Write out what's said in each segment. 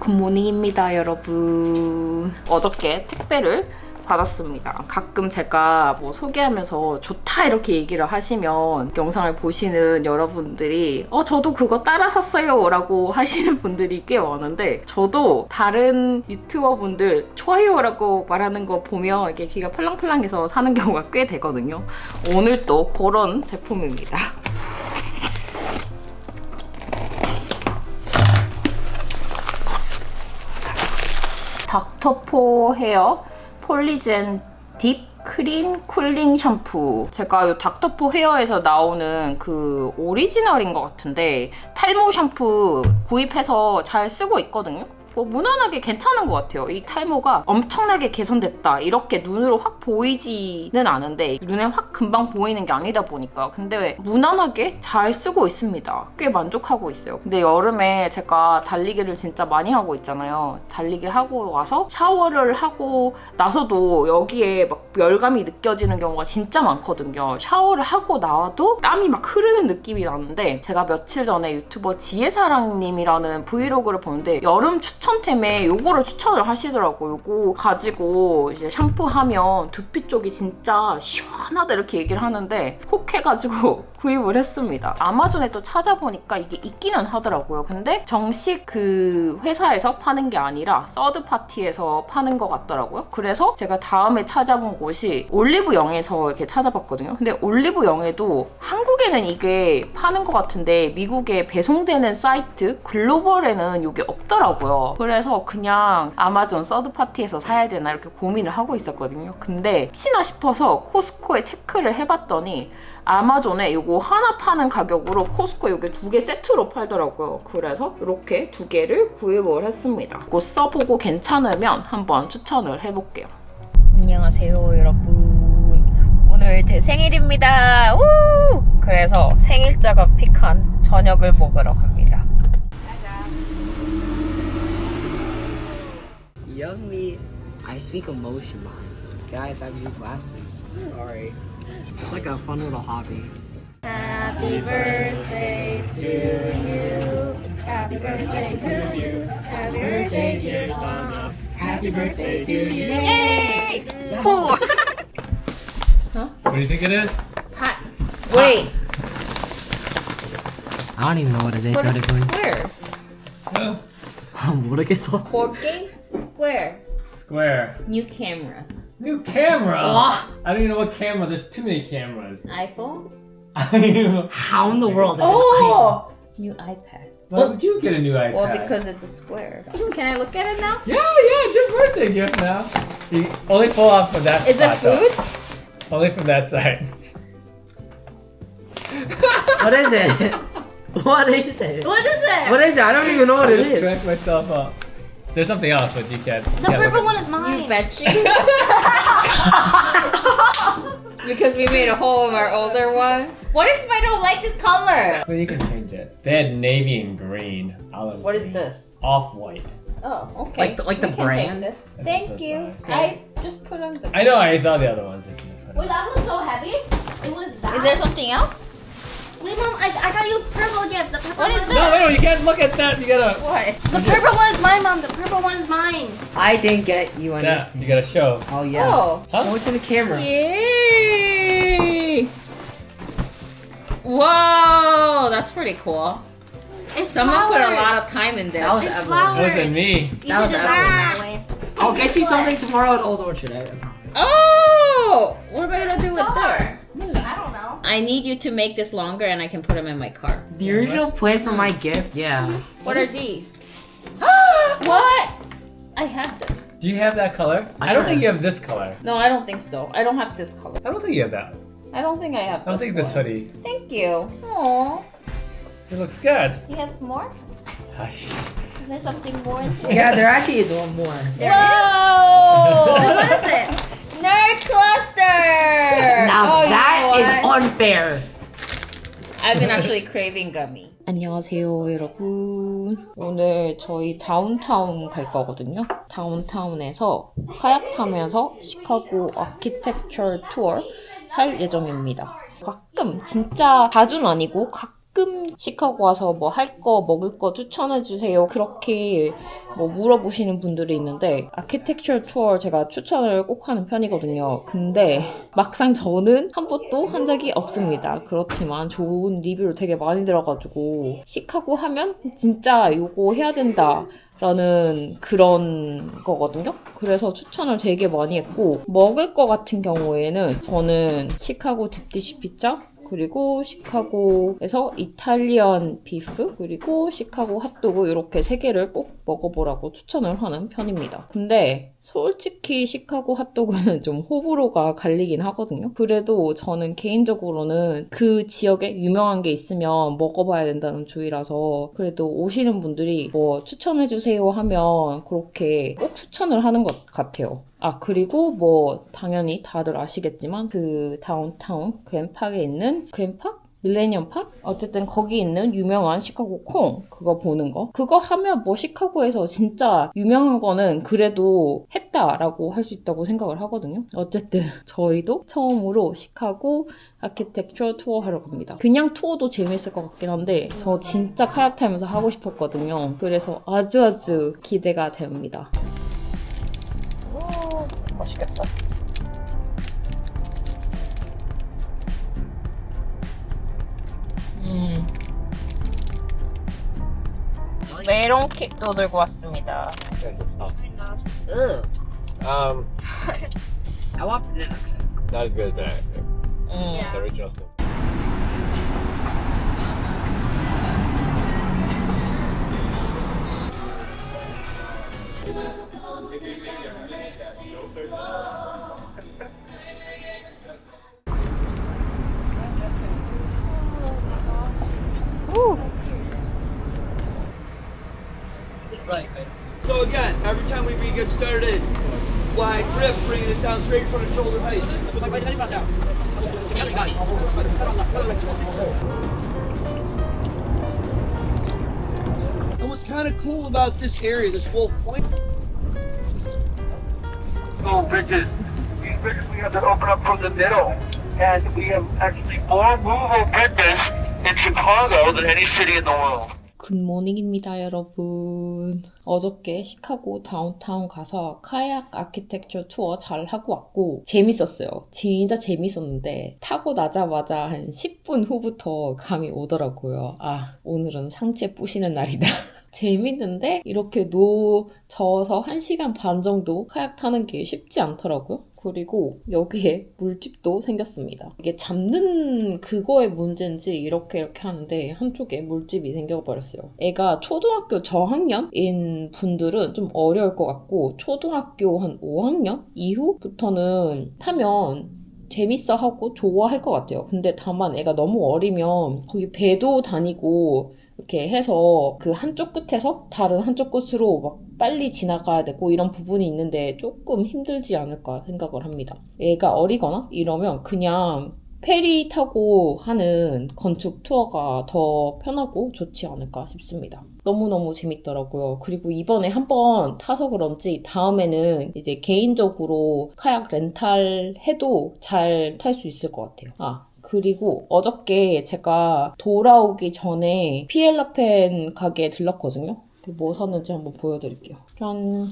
굿모닝입니다, 여러분. 어저께 택배를 받았습니다. 가끔 제가 뭐 소개하면서 좋다 이렇게 얘기를 하시면 영상을 보시는 여러분들이 저도 그거 따라 샀어요 라고 하시는 분들이 꽤 많은데, 저도 다른 유튜버 분들 좋아요라고 말하는 거 보면 이렇게 귀가 팔랑팔랑해서 사는 경우가 꽤 되거든요. 오늘 또 그런 제품입니다. 닥터포 헤어 폴리젠 딥 크린 쿨링 샴푸. 제가 이 닥터포 헤어에서 나오는 그 오리지널인 것 같은데 탈모 샴푸 구입해서 잘 쓰고 있거든요. 무난하게 괜찮은 것 같아요. 이 탈모가 엄청나게 개선됐다 이렇게 눈으로 확 보이지는 않은데, 눈에 확 금방 보이는 게 아니다 보니까 근데 무난하게 잘 쓰고 있습니다. 꽤 만족하고 있어요. 근데 여름에 제가 달리기를 진짜 많이 하고 있잖아요. 달리기 하고 와서 샤워를 하고 나서도 여기에 막 열감이 느껴지는 경우가 진짜 많거든요. 샤워를 하고 나와도 땀이 막 흐르는 느낌이 나는데, 제가 며칠 전에 유튜버 지혜사랑님이라는 브이로그를 보는데 여름 추천템에 요거를 추천을 하시더라고요. 요거 가지고 이제 샴푸하면 두피 쪽이 진짜 시원하다 이렇게 얘기를 하는데 혹 해가지고 구입을 했습니다. 아마존에 또 찾아보니까 이게 있기는 하더라고요. 근데 정식 그 회사에서 파는 게 아니라 서드파티에서 파는 것 같더라고요. 그래서 제가 다음에 찾아본 곳이 올리브영에서 이렇게 찾아봤거든요. 근데 올리브영에도 한국에는 이게 파는 것 같은데 미국에 배송되는 사이트 글로벌에는 이게 없더라고요. 그래서 그냥 아마존 서드파티에서 사야 되나 이렇게 고민을 하고 있었거든요. 근데 혹시나 싶어서 코스코에 체크를 해봤더니 아마존에 이거 하나 파는 가격으로 코스코에 이게 2개 세트로 팔더라고요. 그래서 이렇게 2개를 구입을 했습니다. 이거 써보고 괜찮으면 한번 추천을 해볼게요. 안녕하세요, 여러분. 오늘 제 생일입니다. 우! 그래서 생일자가 픽한 저녁을 먹으러 갑니다. Yummy. I speak emotion behind. Guys, I need glasses. Sorry. It's like a fun little hobby. Happy birthday to you. Happy birthday to you. Happy birthday dear Mama. Happy birthday to you. Yay! 4. What do you think it is? Wait. I don't even know what it is. But What it's square. No. 모르겠어. 4K? Square. Square. New camera. New camera! Oh. I don't even know what camera. There's too many cameras. iPhone? I don't even know. How in the world is New iPad. Why would you get a new iPad? Well, because it's a square. Can I look at it now? Yeah, it's your birthday gift now. You only pull off from that Is it spot, though. food? Only from that side. What is it? What is it? What is it? What is it? I don't even know what I it just is. cracked myself up. There's something else, but you can't. The purple one is mine. You betcha. Because we made a hole of our older one. What if I don't like this color? Well, you can change it. They had navy and green. Olive What is green. this? Off-white. Oh, okay. Like the We can brand? take this. I think Thank so, you. fine. I just put on the... I know, I saw the other ones that you just put Wait, on. that was so heavy. It was that. Is there something else? Wait, Mom, I got you purple gift. The purple What is one- this? No, you can't look at that. You gotta. What? The purple one is mine, Mom. The purple one is mine. I didn't get you Yeah, anything. you gotta show. Oh yeah. Oh. Show it to the camera. Yay! Whoa, that's pretty cool. It's Someone put a flowers. lot of time in there. That was It's Evelyn. flowers. It wasn't me. You That was did it Evelyn. that way. I'll get you something tomorrow at Old Orchard. I promise. Oh! What am I gonna do with this? I don't know. I need you to make this longer and I can put them in my car. The original plan for my gift, yeah. What are these? What? I have this. Do you have that color? I don't think you have this color. No, I don't think so. I don't have this color. I don't think you have that. I don't think I have I don't think this one. hoodie. Thank you. Aww. It looks good. Do you have more? Hush. Is there something more in here? Yeah, there actually is one more. Whoa! What is it? Nerd cluster! Now Oh, you that know is what? unfair. I've been actually craving gummy. 안녕하세요, 여러분. 오늘 저희 다운타운 갈 거거든요. 다운타운에서 카약 타면서 시카고 아키텍처 투어 할 예정입니다. 가끔, 진짜 자주는 아니고 가끔 가끔 시카고 와서 뭐 할 거, 먹을 거 추천해주세요. 그렇게 뭐 물어보시는 분들이 있는데 아키텍처 투어 제가 추천을 꼭 하는 편이거든요. 근데 막상 저는 한 번도 한 적이 없습니다. 그렇지만 좋은 리뷰를 되게 많이 들어가지고 시카고 하면 진짜 요거 해야 된다. 라는 그런 거거든요. 그래서 추천을 되게 많이 했고 먹을 거 같은 경우에는 저는 시카고 딥디시 피자 그리고 시카고에서 이탈리안 비프 그리고 시카고 핫도그 이렇게 3개를 꼭 먹어보라고 추천을 하는 편입니다. 근데 솔직히 시카고 핫도그는 좀 호불호가 갈리긴 하거든요. 그래도 저는 개인적으로는 그 지역에 유명한 게 있으면 먹어봐야 된다는 주의라서 그래도 오시는 분들이 뭐 추천해주세요 하면 그렇게 꼭 추천을 하는 것 같아요. 아, 그리고 뭐 당연히 다들 아시겠지만 그 다운타운 그랜팍에 있는 그랜팍? 밀레니엄 팍? 어쨌든 거기 있는 유명한 시카고 콩 그거 보는 거 그거 하면 뭐 시카고에서 진짜 유명한 거는 그래도 했다라고 할 수 있다고 생각을 하거든요. 어쨌든 저희도 처음으로 시카고 아키텍처 투어 하러 갑니다. 그냥 투어도 재밌을 것 같긴 한데 저 진짜 카약 타면서 하고 싶었거든요. 그래서 아주 기대가 됩니다. 맛있겠다. 메론 케이크도 들고 왔습니다. Ugh. I want banana. Not as good as banana. The original stuff. Right. So again, every time we get started, wide grip, bringing it down straight from the shoulder height. And what's kind of cool about this area, this whole point. So bridges, these bridges we have to open up from the middle, and we have actually more movable bridges in Chicago than any city in the world. 굿모닝입니다, 여러분. 어저께 시카고 다운타운 가서 카약 아키텍처 투어 잘 하고 왔고 재밌었어요. 진짜 재밌었는데 타고 나자마자 한 10분 후부터 감이 오더라고요. 아, 오늘은 상체 부시는 날이다. 재밌는데 이렇게 져서 1시간 반 정도 카약 타는 게 쉽지 않더라고요. 그리고 여기에 물집도 생겼습니다. 이게 잡는 그거의 문제인지 이렇게 하는데 한쪽에 물집이 생겨버렸어요. 애가 초등학교 저학년인 분들은 좀 어려울 것 같고 초등학교 한 5학년 이후부터는 타면 재밌어하고 좋아할 것 같아요. 근데 다만 애가 너무 어리면 거기 배도 다니고 이렇게 해서 그 한쪽 끝에서 다른 한쪽 끝으로 막 빨리 지나가야 되고 이런 부분이 있는데 조금 힘들지 않을까 생각을 합니다. 애가 어리거나 이러면 그냥 페리 타고 하는 건축 투어가 더 편하고 좋지 않을까 싶습니다. 너무너무 재밌더라고요. 그리고 이번에 한번 타서 그런지 다음에는 이제 개인적으로 카약 렌탈 해도 잘 탈 수 있을 것 같아요. 그리고 어저께 제가 돌아오기 전에 피엘라펜 가게에 들렀거든요. 뭐 샀는지 한번 보여드릴게요. 짠!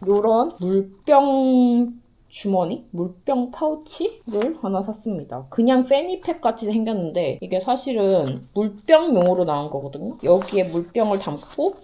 요런 물병 주머니? 물병 파우치를 하나 샀습니다. 그냥 패니팩 같이 생겼는데 이게 사실은 물병용으로 나온 거거든요. 여기에 물병을 담고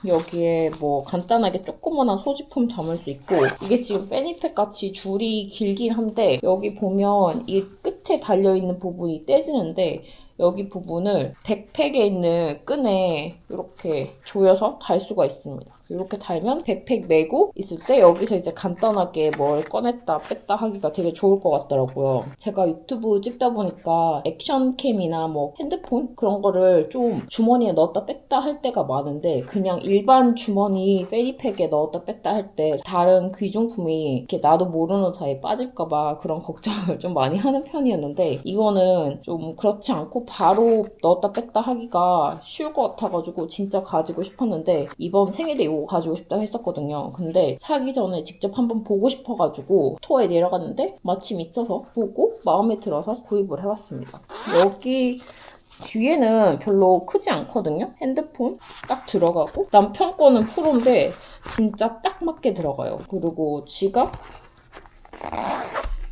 여기에 뭐 간단하게 조그만한 소지품 담을 수 있고 이게 지금 패니팩 같이 줄이 길긴 한데 여기 보면 이 끝에 달려있는 부분이 떼지는데 여기 부분을 백팩에 있는 끈에 이렇게 조여서 달 수가 있습니다. 이렇게 달면 백팩 메고 있을 때 여기서 이제 간단하게 뭘 꺼냈다 뺐다 하기가 되게 좋을 것 같더라고요. 제가 유튜브 찍다 보니까 액션캠이나 뭐 핸드폰 그런 거를 좀 주머니에 넣었다 뺐다 할 때가 많은데 그냥 일반 주머니 페리팩에 넣었다 뺐다 할 때 다른 귀중품이 이렇게 나도 모르는 사이에 빠질까봐 그런 걱정을 좀 많이 하는 편이었는데 이거는 좀 그렇지 않고 바로 넣었다 뺐다 하기가 쉬울 것 같아가지고 진짜 가지고 싶었는데 이번 생일에 이거 가지고 싶다 했었거든요. 근데 사기 전에 직접 한번 보고 싶어가지고 스토어에 내려갔는데 마침 있어서 보고 마음에 들어서 구입을 해왔습니다. 여기 뒤에는 별로 크지 않거든요. 핸드폰 딱 들어가고 남편 거는 프로인데 진짜 딱 맞게 들어가요. 그리고 지갑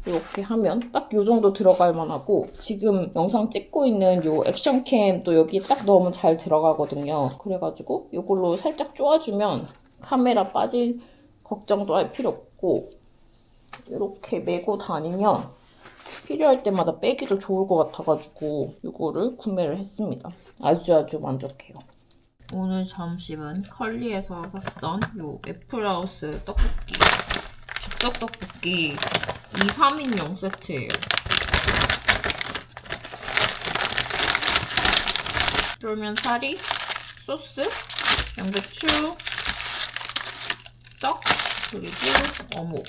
이렇게 하면 딱 요 정도 들어갈 만하고 지금 영상 찍고 있는 요 액션캠 또 여기 딱 넣으면 잘 들어가거든요. 그래가지고 이걸로 살짝 쪼아주면 카메라 빠질 걱정도 할 필요 없고 이렇게 메고 다니면 필요할 때마다 빼기도 좋을 것 같아가지고 이거를 구매를 했습니다. 아주 만족해요. 오늘 점심은 컬리에서 샀던 요 애플하우스 떡볶이 즉석 떡볶이 2, 3인용 세트예요. 그러면 사리, 소스, 양배추, 떡, 그리고 어묵.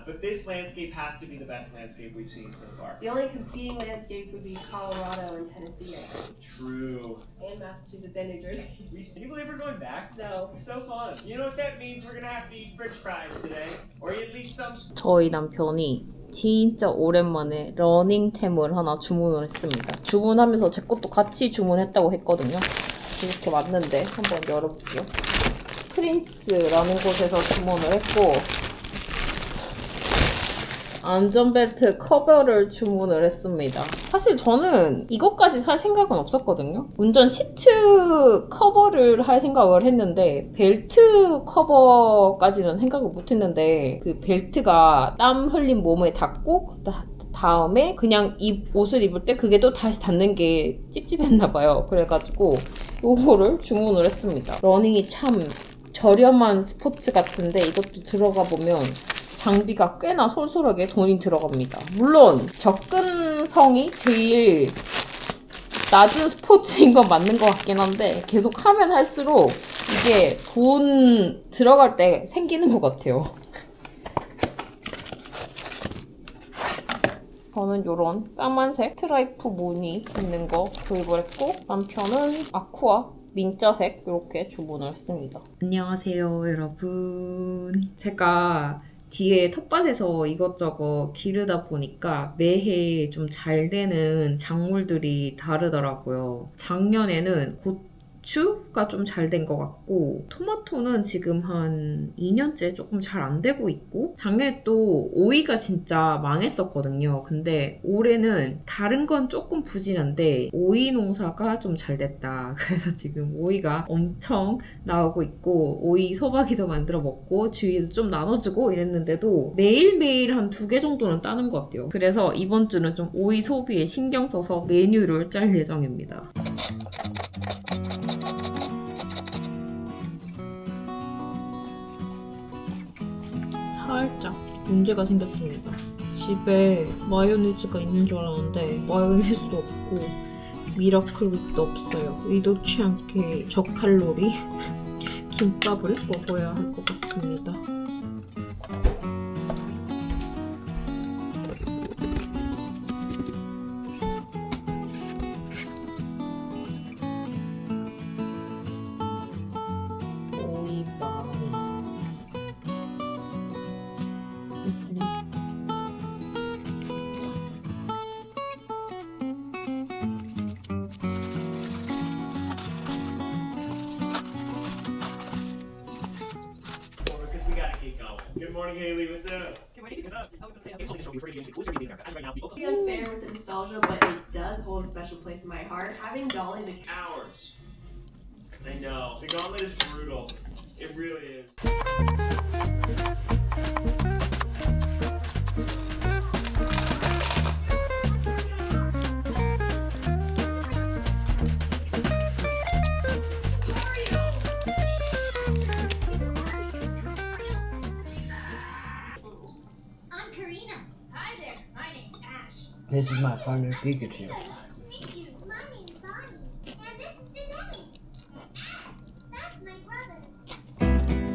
But this landscape has to be the best landscape we've seen so far. The only competing landscapes would be Colorado and Tennessee, I think. True. And Massachusetts and New Jersey. Can you believe we're going back? No. It's so fun. You know what that means? We're gonna have to eat French fries today, or at least some. 저희 남편이 진짜 오랜만에 러닝템을 하나 주문을 했습니다. 주문하면서 제 것도 같이 주문했다고 했거든요. 이렇게 왔는데 한번 열어볼게요. 프린스라는 곳에서 주문을 했고 안전벨트 커버를 주문을 했습니다. 사실 저는 이것까지 살 생각은 없었거든요. 운전 시트 커버를 할 생각을 했는데 벨트 커버까지는 생각을 못했는데 그 벨트가 땀 흘린 몸에 닿고 다음에 그냥 옷을 입을 때 그게 또 다시 닿는 게 찝찝했나봐요. 그래가지고 요거를 주문을 했습니다. 러닝이 참 저렴한 스포츠 같은데 이것도 들어가 보면 장비가 꽤나 솔솔하게 돈이 들어갑니다. 물론 접근성이 제일 낮은 스포츠인 건 맞는 것 같긴 한데 계속 하면 할수록 이게 돈 들어갈 때 생기는 것 같아요. 저는 이런 까만색 스트라이프 무늬 있는 거 구입을 했고 남편은 아쿠아 민자색 이렇게 주문을 했습니다. 안녕하세요 여러분. 제가 뒤에 텃밭에서 이것저것 기르다 보니까 매해 좀 잘 되는 작물들이 다르더라고요. 작년에는 고추가 좀 잘 된 것 같고 토마토는 지금 한 2년째 조금 잘 안 되고 있고 작년에 또 오이가 진짜 망했었거든요. 근데 올해는 다른 건 조금 부진한데 오이 농사가 좀 잘 됐다. 그래서 지금 오이가 엄청 나오고 있고 오이 소박이도 만들어 먹고 주위에도 좀 나눠주고 이랬는데도 매일매일 한 2개 정도는 따는 것 같아요. 그래서 이번 주는 좀 오이 소비에 신경 써서 메뉴를 짤 예정입니다. 살짝 문제가 생겼습니다. 집에 마요네즈가 있는 줄 알았는데 마요네즈도 없고 미라클 윗도 없어요. 의도치 않게 저칼로리 김밥을 먹어야 할 것 같습니다. Because we gotta keep going. Good morning, Haley. What's up? It's be unfair with the nostalgia, but it does hold a special place in my heart. Having Dolly the Hours. I know. The gauntlet is brutal. It really is. I'm Karina. Hi there. My name's Ash. This is my partner, Pikachu. Nice to meet you. My name's Bonnie. And this is Denali. That's my brother.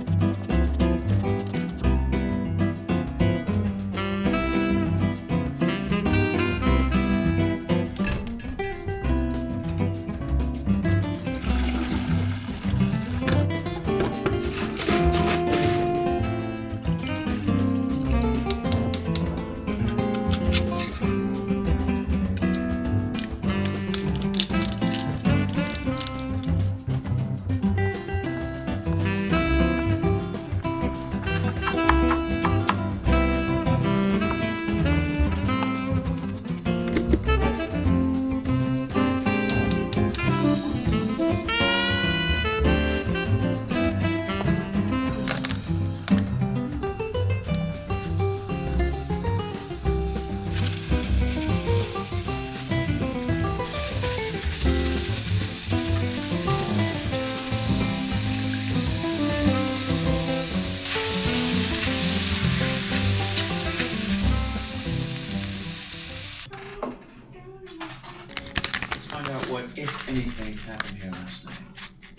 what, if anything, happened here last night.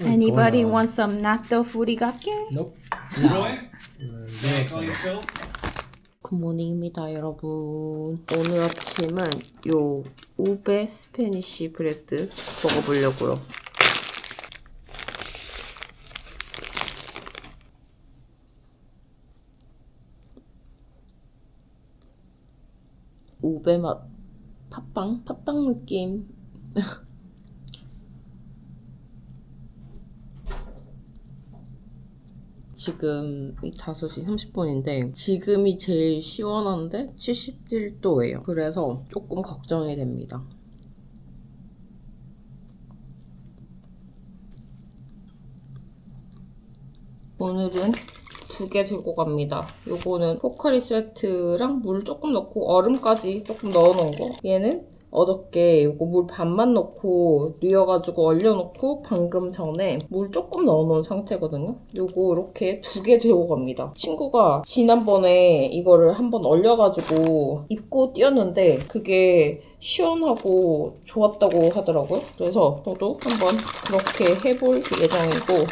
Anybody want some natto furigake? Nope. Roy? Call you Phil? 굿모닝입니다 여러분. 오늘 아침은 요 우베 스페니쉬 브레드 먹어보려고요. 우베 맛 팥빵 느낌. 지금이 5시 30분인데 지금이 제일 시원한데 71도예요. 그래서 조금 걱정이 됩니다. 오늘은 2개 들고 갑니다. 요거는 포카리 스웨트랑 물 조금 넣고 얼음까지 조금 넣어놓은 거. 얘는 어저께 요거 물 반만 넣고 뉘어가지고 얼려놓고 방금 전에 물 조금 넣어놓은 상태거든요. 요거 이렇게 2개 들고 갑니다. 친구가 지난번에 이거를 한번 얼려가지고 입고 뛰었는데 그게 시원하고 좋았다고 하더라고요. 그래서 저도 한번 그렇게 해볼 예정이고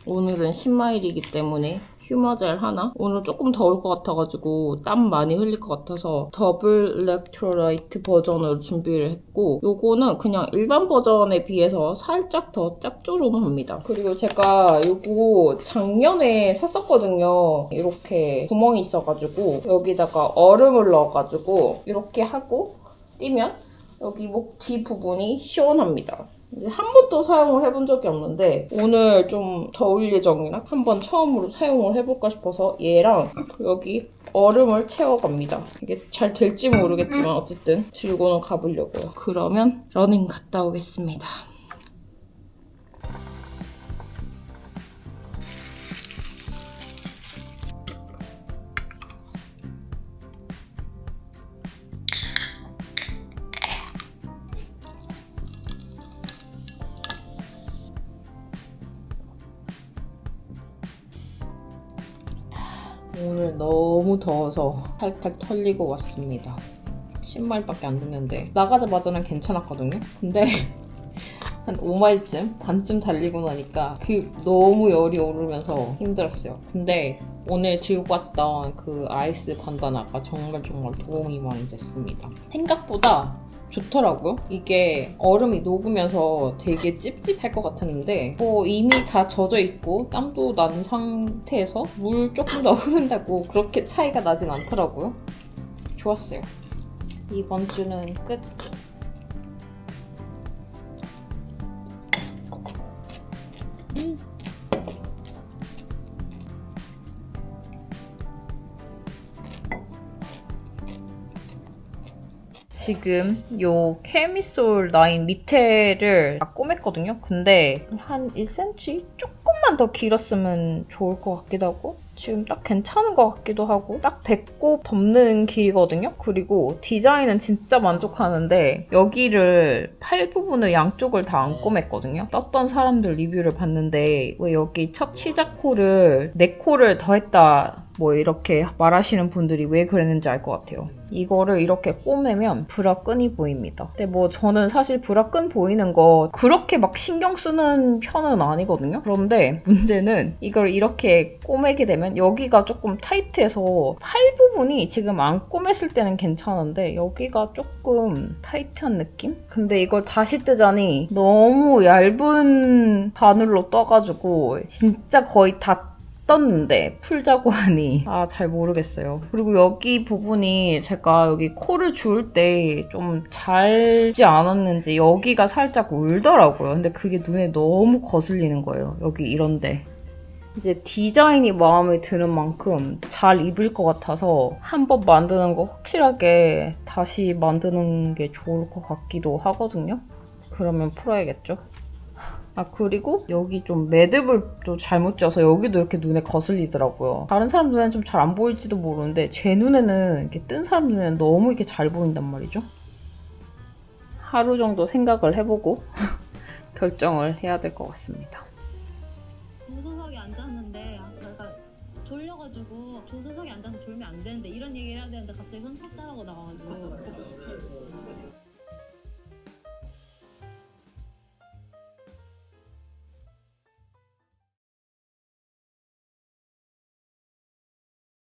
오늘은 10마일이기 때문에 휴마젤 하나? 오늘 조금 더울 것 같아가지고 땀 많이 흘릴 것 같아서 더블 일렉트로라이트 버전으로 준비를 했고 요거는 그냥 일반 버전에 비해서 살짝 더 짭조름합니다. 그리고 제가 요거 작년에 샀었거든요. 이렇게 구멍이 있어가지고 여기다가 얼음을 넣어가지고 이렇게 하고 뛰면 여기 목 뒤 부분이 시원합니다. 한 번도 사용을 해본 적이 없는데 오늘 좀 더울 예정이라 한번 처음으로 사용을 해볼까 싶어서 얘랑 여기 얼음을 채워갑니다. 이게 잘 될지 모르겠지만 어쨌든 들고는 가보려고요. 그러면 러닝 갔다 오겠습니다. 오늘 너무 더워서 탈탈 털리고 왔습니다. 10마일밖에 안 됐는데 나가자마자는 괜찮았거든요. 근데 한 5마일쯤 반쯤 달리고 나니까 너무 열이 오르면서 힘들었어요. 근데 오늘 들고 왔던 그 아이스 반다나가 정말 도움이 많이 됐습니다. 생각보다 좋더라고요. 이게 얼음이 녹으면서 되게 찝찝할 것 같았는데 이미 다 젖어 있고 땀도 난 상태에서 물 조금 더 흐른다고 그렇게 차이가 나진 않더라고요. 좋았어요. 이번 주는 끝. 지금 요 캐미솔 라인 밑에를 다 꼬맸거든요. 근데 한 1cm? 조금만 더 길었으면 좋을 것 같기도 하고 지금 딱 괜찮은 것 같기도 하고 딱 배꼽 덮는 길이거든요. 그리고 디자인은 진짜 만족하는데 여기를 팔 부분을 양쪽을 다 안 꼬맸거든요. 떴던 사람들 리뷰를 봤는데 왜 여기 첫 시작 코를 4코를 더했다 뭐 이렇게 말하시는 분들이 왜 그랬는지 알 것 같아요. 이거를 이렇게 꼬매면 브라 끈이 보입니다. 근데 뭐 저는 사실 브라 끈 보이는 거 그렇게 막 신경 쓰는 편은 아니거든요. 그런데 문제는 이걸 이렇게 꼬매게 되면 여기가 조금 타이트해서 팔 부분이 지금 안 꼬맸을 때는 괜찮은데 여기가 조금 타이트한 느낌? 근데 이걸 다시 뜨자니 너무 얇은 바늘로 떠가지고 진짜 거의 다 떴는데 풀자고 하니 잘 모르겠어요. 그리고 여기 부분이 제가 여기 코를 주울 때 좀 잘지 않았는지 여기가 살짝 울더라고요. 근데 그게 눈에 너무 거슬리는 거예요. 여기 이런데. 이제 디자인이 마음에 드는 만큼 잘 입을 것 같아서 한번 만드는 거 확실하게 다시 만드는 게 좋을 것 같기도 하거든요. 그러면 풀어야겠죠. 그리고 여기 좀 매듭을 또 잘못 쪄서 여기도 이렇게 눈에 거슬리더라고요. 다른 사람 눈에는 좀 잘 안 보일지도 모르는데 제 눈에는 이렇게 뜬 사람 눈에는 너무 이렇게 잘 보인단 말이죠. 하루 정도 생각을 해보고 결정을 해야 될 것 같습니다. 조수석에 앉았는데 내가 졸려가지고 조수석에 앉아서 졸면 안 되는데 이런 얘기를 해야 되는데 갑자기 손 탁 자라고 나와가지고